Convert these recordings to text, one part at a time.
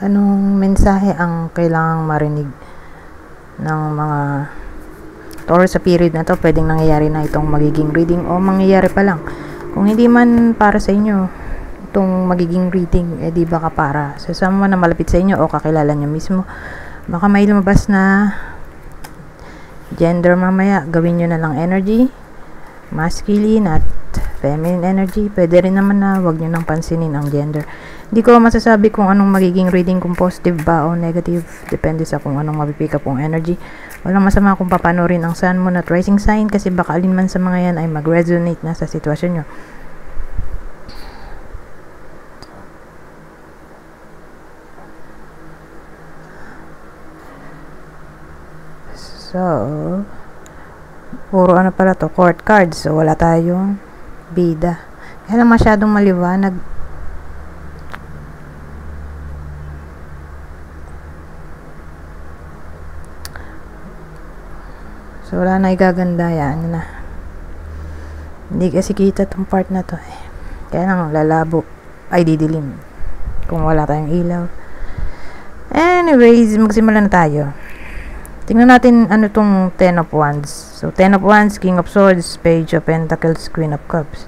Anong mensahe ang kailangang marinig ng mga Taurus sa period na to? Pwedeng nangyayari na itong magiging reading o mangyayari pa lang. Kung hindi man para sa inyo itong magiging reading, di baka para sa someone na malapit sa inyo o kakilala nyo mismo. Baka may lumabas na gender mamaya. Gawin nyo na lang energy, masculine at feminine energy. Pwede rin naman na wag nyo nang pansinin ang gender. Hindi ko masasabi kung anong magiging reading, kung positive ba o negative. Depende sa kung anong mapipick up ang energy. Walang masama kung papanorin ang sun, moon at rising sign kasi baka alin man sa mga yan ay mag-resonate na sa sitwasyon nyo. So, puro ano pala to, court cards. So, wala tayong bida. Kaya lang masyadong maliwanag. So, wala na igaganda. Yan na. Hindi kasi kita tong part na to eh. Kaya lang lalabo. Ay, didilim. Kung wala tayong ilaw. Anyways, magsimula na tayo. Tingnan natin ano tong Ten of Wands. So, Ten of Wands, King of Swords, Page of Pentacles, Queen of Cups.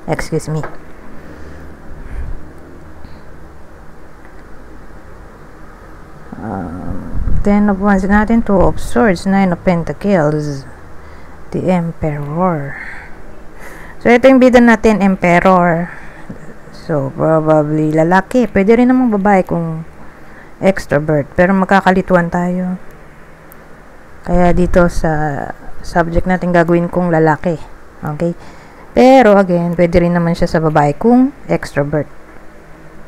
Excuse me. Ten of Wands natin, Two of Swords, Nine of Pentacles, the Emperor. So, ito yung bida natin, Emperor. So, probably lalaki. Pwede rin namang babae kung extrovert. Pero magkakalituan tayo. Kaya dito sa subject natin gagawin kong lalaki. Okay? Pero, again, pwede rin naman siya sa babae kung extrovert.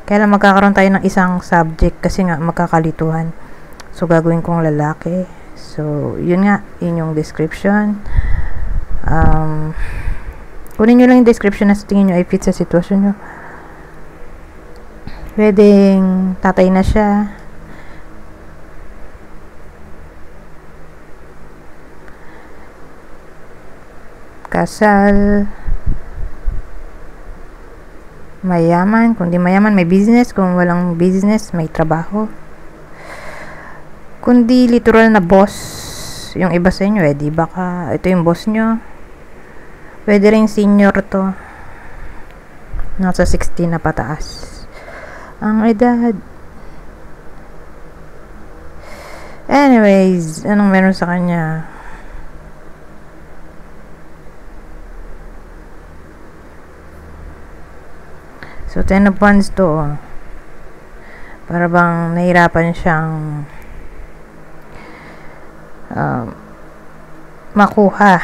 Kaya lang magkakaroon tayo ng isang subject kasi nga magkakalituhan. So, gagawin kong lalaki. So, yun nga, yun yung description. Kunin nyo lang yung description na sa tingin nyo ay fit sa sitwasyon nyo. Pwedeng tatay na siya. Kasal. Mayaman. Kung di mayaman, may business. Kung walang business, may trabaho. Kundi literal na boss yung iba sa inyo, di baka ito yung boss nyo. Pwede rin senior to. Nasa 60 na pataas ang edad. Anyways, anong meron sa kanya? So, Ten of Wands to. Para bang nahirapan siyang makuha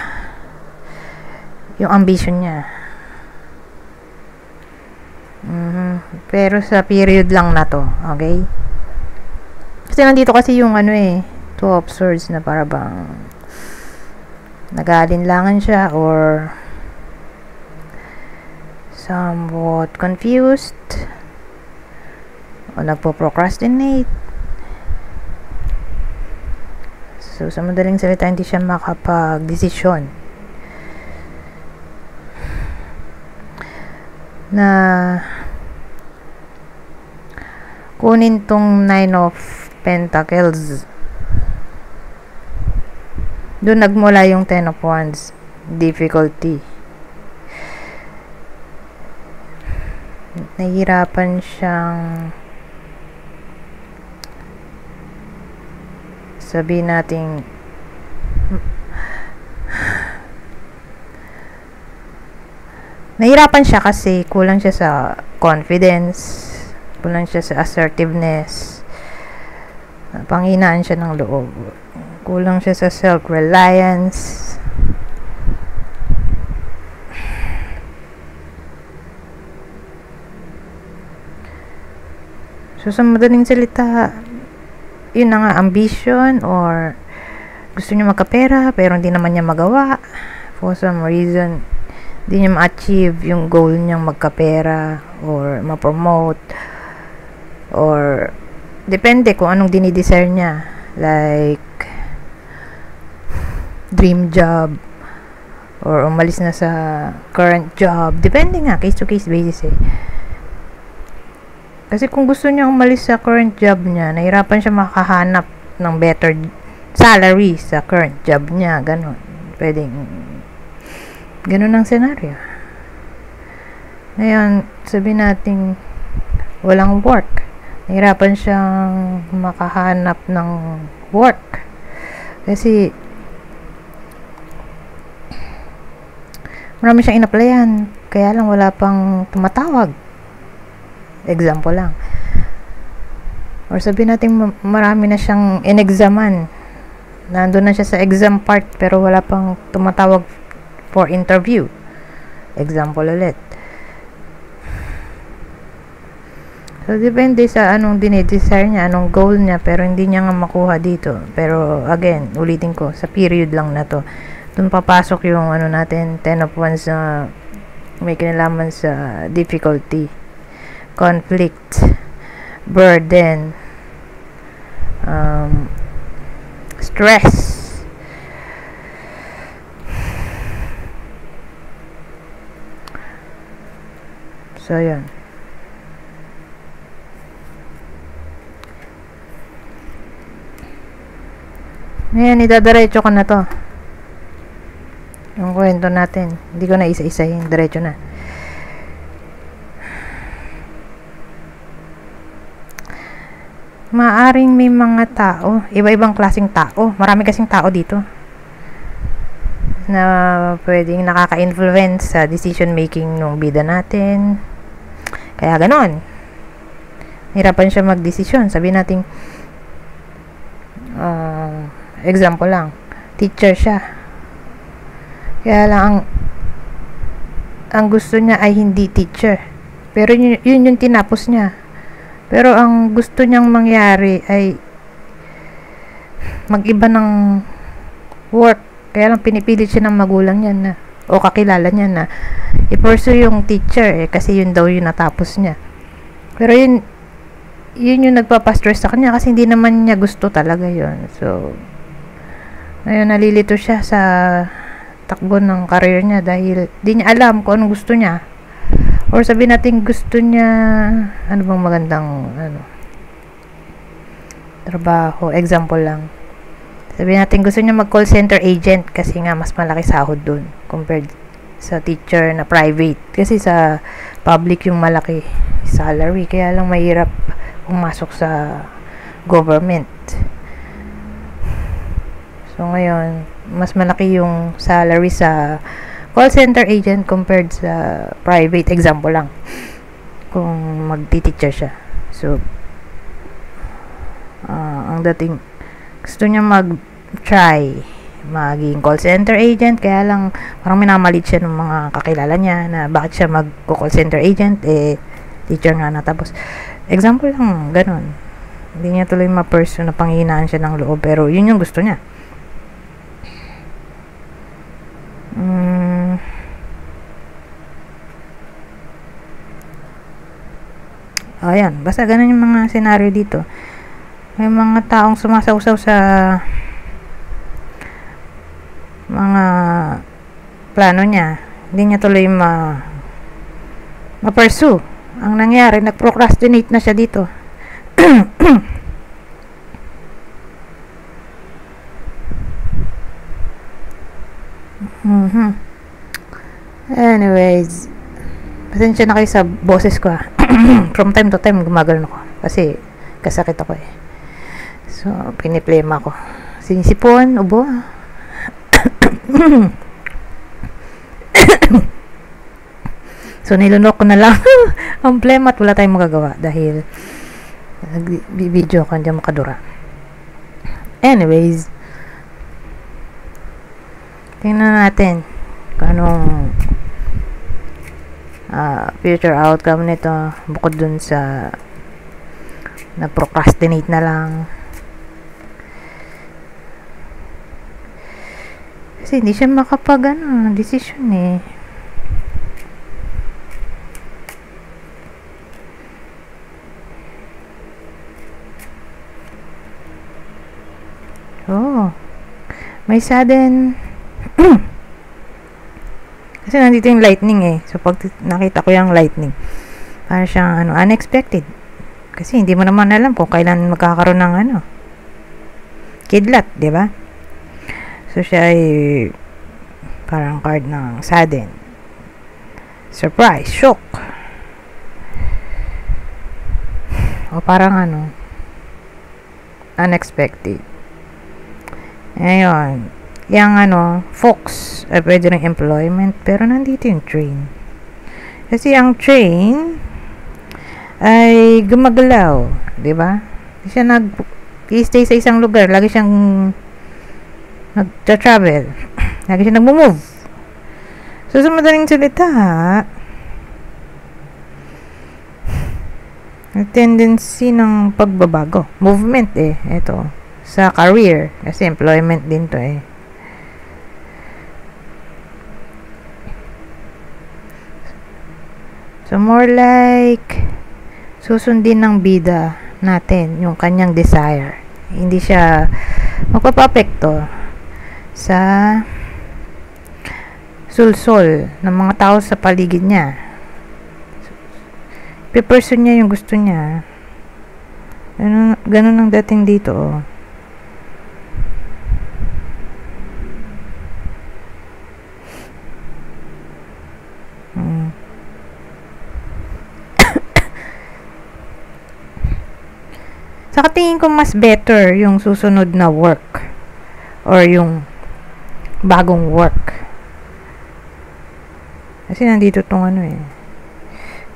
yung ambition niya. Pero sa period lang na to, okay? Kasi nandito kasi yung ano eh, Two of Swords na para bang nag-aalinlangan siya or somewhat confused o nagpo-procrastinate. So, sa madaling salita, hindi siya makapag-desisyon na kunin tong Nine of Pentacles. Doon nagmula yung Ten of Wands. Difficulty. Nahihirapan siyang sabihin nating nahihirapan siya kasi kulang siya sa confidence, kulang siya sa assertiveness, panghinaan siya ng loob, kulang siya sa self-reliance. So, sa madaling salita, yun na nga, ambition or gusto niya magkapera pero hindi naman niya magawa. For some reason, hindi niya ma-achieve yung goal niyang magkapera or ma-promote or depende kung anong dinidesire niya. Like, dream job or umalis na sa current job. Depende nga, case to case basis eh. Kasi kung gusto niya umalis sa current job niya, nahirapan siya makahanap ng better salary sa current job niya. Ganon. Pwedeng ganon ang scenario. Ngayon, sabihin natin walang work. Nahirapan siyang makahanap ng work. Kasi marami siyang in-applyan. Kaya lang wala pang tumatawag. Example lang. Or sabihin natin marami na siyang in-examan. Nandun na siya sa exam part pero wala pang tumatawag for interview. Example ulit. So, depende sa anong dinidesire niya, anong goal niya, pero hindi niya nga makuha dito. Pero, again, ulitin ko, sa period lang na to. Doon papasok yung ano natin, 10 of Wands na may kinalaman sa difficulty, conflict, burden, stress. So, yun. Ngayon, idadiretso ko na to. Yung kwento natin. Hindi ko na isa-isahin. Diretso na. Maaring may mga tao, iba-ibang klaseng tao. Marami kasing tao dito na pwedeng nakaka-influence sa decision making ng bida natin. Kaya ganon. Hirapan siya mag-desisyon. Sabihin natin, example lang, teacher siya. Kaya lang, ang gusto niya ay hindi teacher. Pero yun yung tinapos niya. Pero ang gusto niyang mangyari ay mag-iba ng work. Kaya lang pinipilit siya ng magulang niya na, o kakilala niya na i-pursue yung teacher kasi yun daw yung natapos niya. Pero yun yung nagpapastress sa kanya kasi hindi naman niya gusto talaga yun. So, ngayon nalilito siya sa takbo ng career niya dahil di niya alam kung anong gusto niya. Or sabihin natin gusto niya, ano bang magandang trabaho, example lang. Sabihin natin gusto niya mag-call center agent kasi nga mas malaki sahod dun compared sa teacher na private. Kasi sa public yung malaki salary, kaya lang mahirap pumasok sa government. So ngayon, mas malaki yung salary sa call center agent compared sa private, example lang. Kung magti-teacher siya. So, ang dating, gusto niya mag-try maging call center agent, kaya lang parang minamalit siya ng mga kakilala niya na bakit siya mag-call center agent, teacher nga na. Tapos, example lang, ganun. Hindi niya tuloy ma-pursue na panghinaan siya ng loob, pero yun yung gusto niya. Ayan, basta ganun yung mga senaryo dito. May mga taong sumasawsaw sa mga plano niya. Hindi niya tuloy ma-pursue. Ang nangyari, nag-procrastinate na siya dito. Anyways, pasensya na kayo sa boses ko from time to time gumagano ako kasi kasakit ako so piniplema ko, sinisipon, ubo. So nilunok ko na lang ang plema at wala tayong magagawa dahil video ko hindi makadura. Anyways, tingnan natin kung anong future outcome nito bukod dun sa nag-procrastinate na lang. Kasi hindi siya makapag decision eh. Oh, may sudden kasi nandito yung lightning eh. So pag nakita ko yung lightning, parang siyang unexpected. Kasi hindi mo naman alam kung kailan magkakaroon ng kidlat, di ba? So siya ay parang card ng sudden, surprise, shock, o parang unexpected. Ayun. Yung Fox, pwede rin employment, pero nandito yung train. Kasi ang train ay gumagalaw, di ba? Hindi siya nag-stay sa isang lugar. Lagi siyang nag-travel. Lagi siyang nag-move. So, sa madaling salita, ang tendency ng pagbabago. Movement eh. Ito. Sa career. Kasi employment din to eh. So, more like susundin ng bida natin yung kanyang desire. Hindi siya magpapapekto sa sulsol ng mga tao sa paligid niya. Piperson niya yung gusto niya. Ganun ang dating dito oh. Sa tingin ko mas better yung susunod na work or yung bagong work. Kasi nandito tong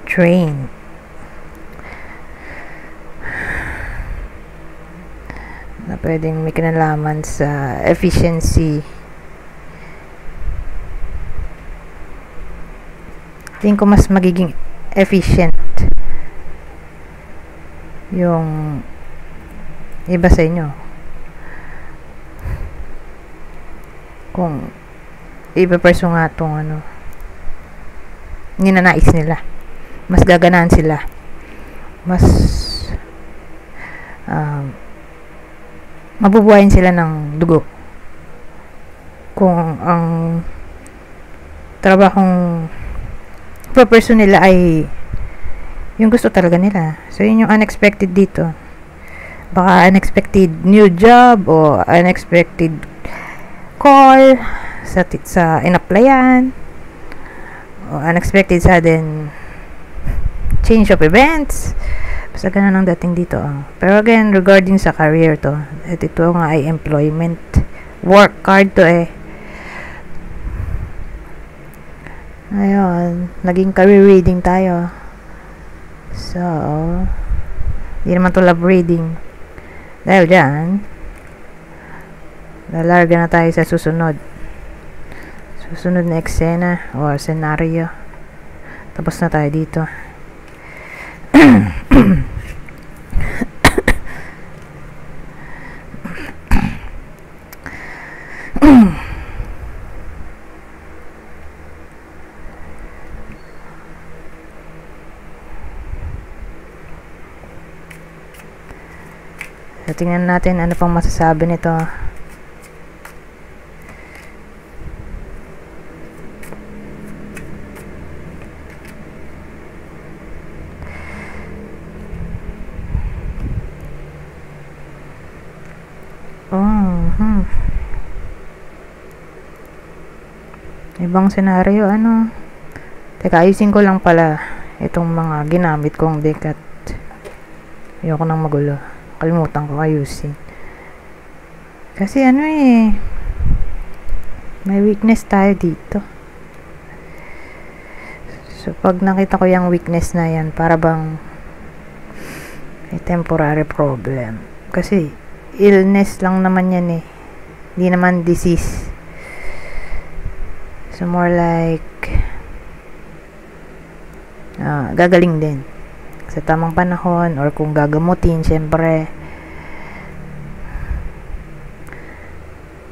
train. Na pwedeng may kinalaman sa efficiency. Tingin ko mas magiging efficient yung iba sa inyo kung ipaperso nga itong ninanais nila, mas gaganaan sila, mas mabubuhayin sila ng dugo kung ang trabahong ipaperso nila ay yung gusto talaga nila. So yun yung unexpected dito. Baka unexpected new job o unexpected call sa in-applyan o unexpected sudden change of events. Basta ganun ang dating dito. Pero again, regarding sa career to, ito nga ay employment work card to eh. Ayun, naging career reading tayo. So, hindi naman to love reading. Dahil dyan, lalarga na tayo sa susunod na eksena o senaryo. Tapos na tayo dito. So, tingnan natin ano pang masasabi nito. Ibang senaryo, Teka, ayusin ko lang pala itong mga ginamit kong deck at ayoko nang magulo. Kalimutan ko ayusin. Kasi may weakness tayo dito. So, pag nakita ko yung weakness na yan, para bang may temporary problem. Kasi, illness lang naman yan eh. Hindi naman disease. So, more like gagaling din. sa tamang panahon, or kung gagamutin, syempre.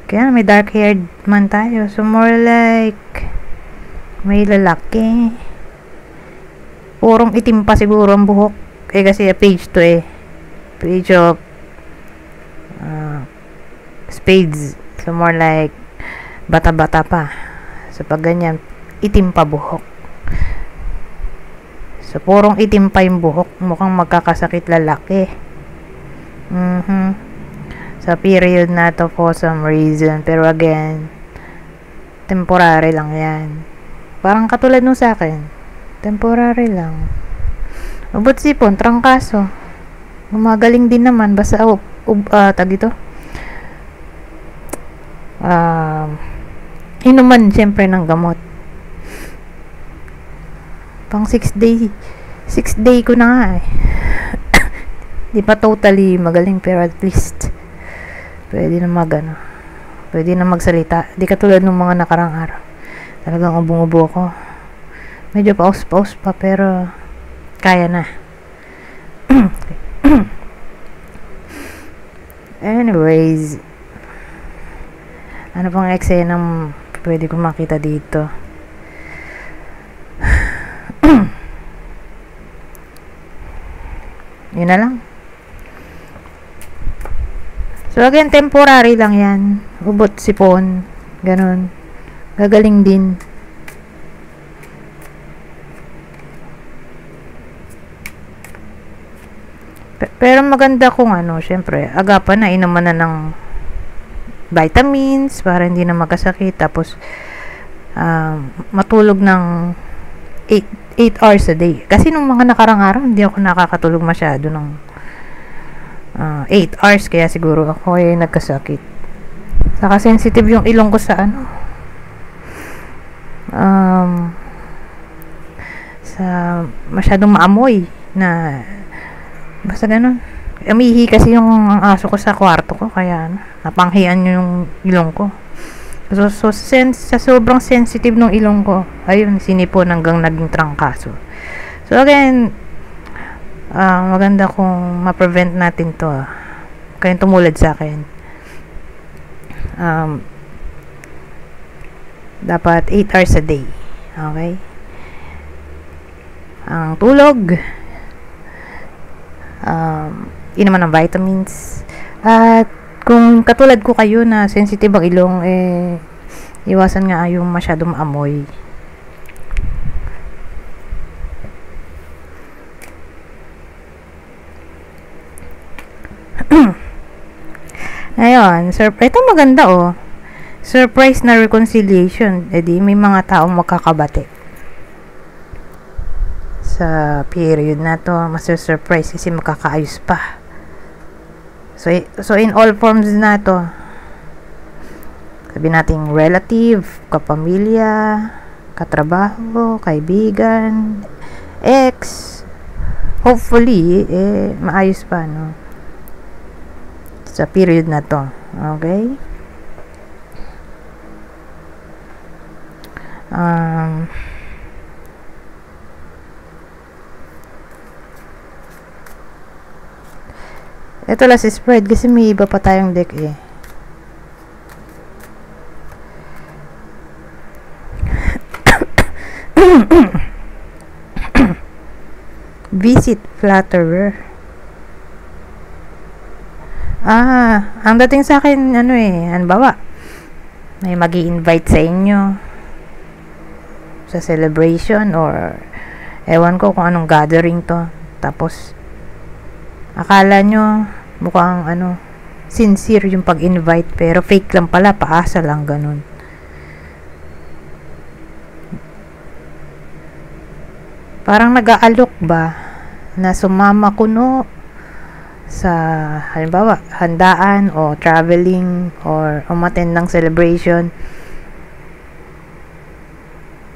Kaya may dark haired man tayo, so more like may lalaki, purong itim pa siguro ang buhok, kasi page to page of spades, so more like bata-bata pa, so pag ganyan itim pa buhok, so purong itim pa yung buhok, mukhang magkakasakit lalaki. Sa period na to for some reason, pero again temporary lang yan, parang katulad nung sa akin, temporary lang. Ubot sipon, trangkaso, gumagaling din naman, basta tag ito, inuman syempre ng gamot. Pang 6 day ko na nga di pa totally magaling, pero at least pwede na magsalita, di katulad ng mga nakarang araw, talagang ubong-ubo ko, medyo paus pa, pero kaya na. Anyways, ano pang eksenang pwede kong makita dito? Yun na lang. So again, temporary lang yan. Ubot sipon, ganun, gagaling din. Pero maganda kung syempre, agapan na, inuman na ng vitamins para hindi na magkasakit, tapos matulog ng 8 hours a day. Kasi nung mga nakarang araw, hindi ako nakakatulog masyado ng 8 hours, kaya siguro ako ay nagkasakit. Saka sensitive yung ilong ko sa sa masyadong maamoy na basta ganun. Umihi kasi yung aso ko sa kwarto ko, kaya napanghian yung ilong ko. So sa sobrang sensitive ng ilong ko, ayun, sinipon hanggang naging trangkaso. So again, maganda kung ma-prevent natin to. Kayong tumulad sa akin. Dapat 8 hours a day. Okay? Ang tulog, inuman ng vitamins, at kung katulad ko kayo na sensitive ang ilong, iwasan nga yung masyadong maamoy. Ngayon, ito maganda surprise na reconciliation. Edi may mga taong magkakabati sa period na to, mas-surprise kasi makakaayos pa. So in all forms na to, sabi nating relative, kapamilya, katrabaho, kaibigan, ex, hopefully maayos pa sa period na to. Okay? Ito lang si spread kasi may iba pa tayong deck Visit flatterer. Ang dating sa akin, halimbawa, may magi-invite sa inyo sa celebration, or ewan ko kung anong gathering to, tapos akala nyo mukhang sincere yung pag-invite, pero fake lang pala, paasa lang, ganun. Parang nag-aalok ba na sumama kuno sa halimbawa handaan o traveling or umattend ng celebration,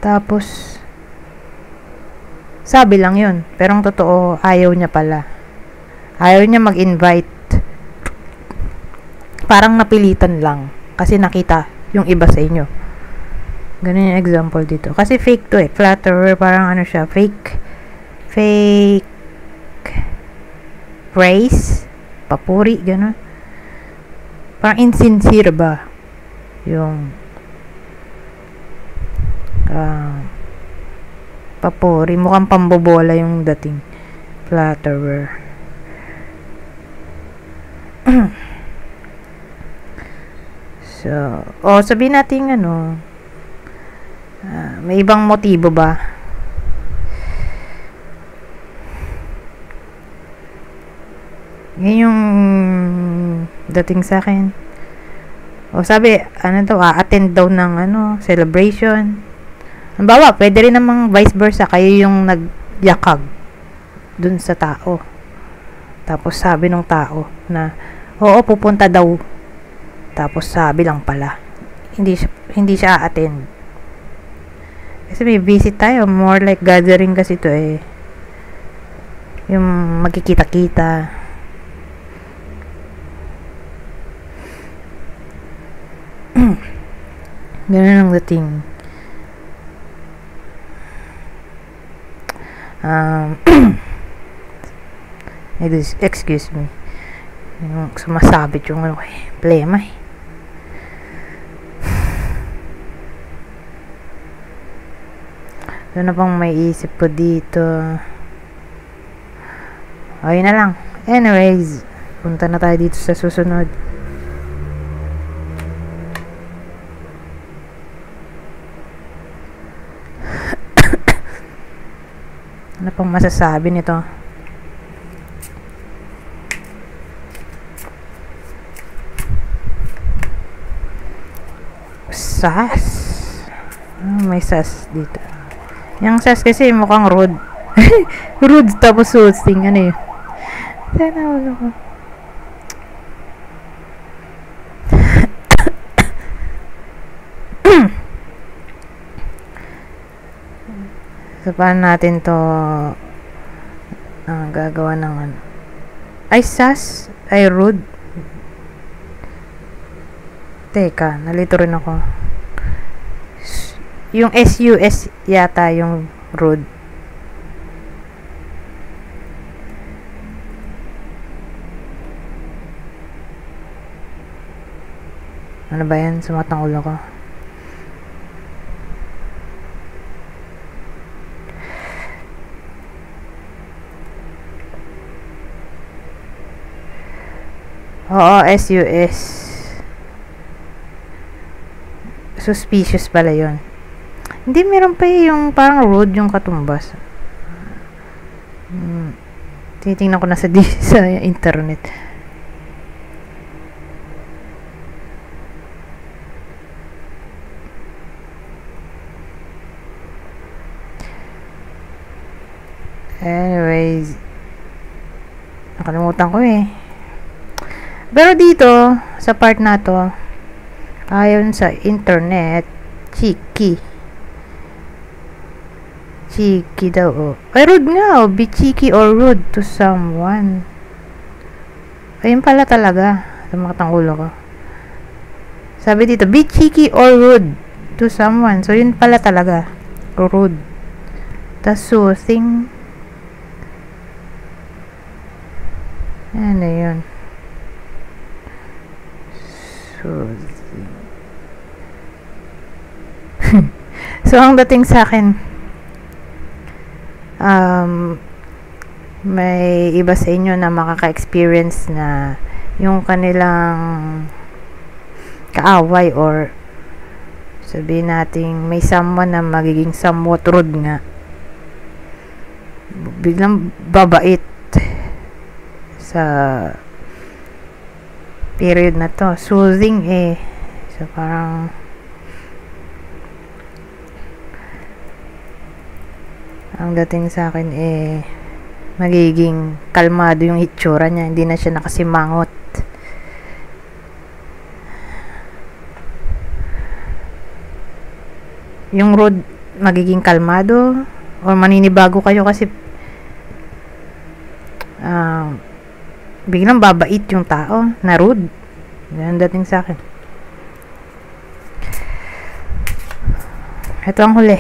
tapos sabi lang yun, pero ang totoo ayaw niya pala, ayaw niya mag-invite, parang napilitan lang kasi nakita yung iba sa inyo. Ganun yung example dito, kasi fake to flatterer, parang siya, fake praise, papuri, gano'n. Parang insincere ba yung papuri, mukhang pambobola yung dating. Flatterer. So, sabihin natin may ibang motibo ba? Yan yung dating sa akin. Sabi, attend daw ng celebration. Halimbawa, pwede rin namang vice versa, kayo yung nagyakag dun sa tao. Tapos sabi ng tao na, oo, pupunta daw. Tapos sabi lang pala, hindi siya attend. Kasi may visit tayo, more like gathering kasi ito yung magkikita-kita. Ganun ang dating. Excuse me. Yung sumasabit yung plema Ano na pang may isip ko dito? Ayun na lang. Anyways, punta na tayo dito sa susunod. Ano pang masasabi nito? Sas. May sas dito. Yung sas kasi mukhang rude. Rude tapos soothing. Ano yun? Sana ulo ko. So, paano natin to gagawa ng ay sas? Ay rude? Teka, nalito rin ako. Yung SUS yata yung rude. Ano ba yan? Sumat ng ulo ko. Oo, SUS. Suspicious pala yun. Hindi, meron pa yung parang rude yung katumbas. Titingnan ko na sa internet. Anyways, nakalimutan ko Pero dito, sa part na to, ayon sa internet, cheeky daw. Ay, rude nga be cheeky or rude to someone. Ayun pala talaga. Tumakatang ulo ko. Sabi dito, be cheeky or rude to someone. So, yun pala talaga. Rude. Tas soothing. Ano yun? So, ang dating sa akin, may iba sa inyo na makaka-experience na yung kanilang kaaway or sabihin natin may someone na magiging somewhat rude nga. Biglang babait sa period na to. Soothing So, parang ang dating sa akin magiging kalmado yung hitsura niya. Hindi na siya nakasimangot. Yung rude magiging kalmado or maninibago kayo kasi biglang babait yung tao na rude. Yan dating sa akin. Ito ang huli.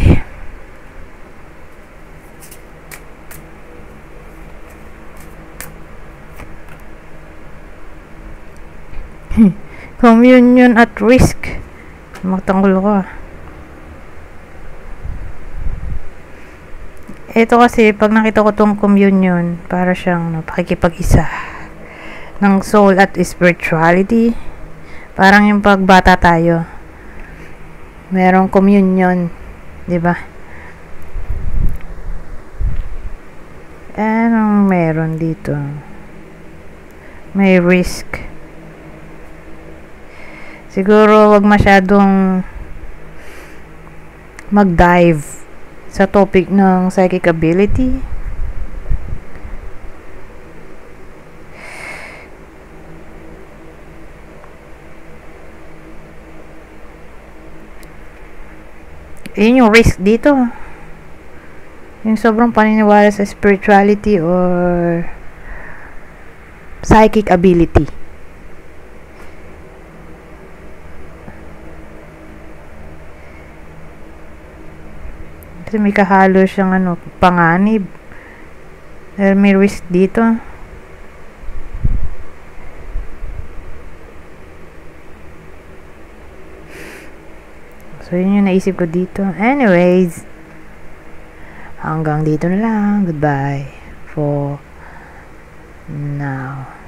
Communion at risk. Magtanggol ko. Ito kasi, pag nakita ko tong communion, para siyang pakikipag-isa ng soul at spirituality. Parang yung pagbata tayo. Merong communion. Diba? Anong meron dito? May risk. Siguro wag masyadong mag-dive sa topic ng psychic ability. Yun yung risk dito. Yung sobrang paniniwala sa spirituality or psychic ability. Kasi may kahalo siyang panganib. May risk dito. So, yun yung naisip ko dito. Anyways, hanggang dito na lang. Goodbye for now.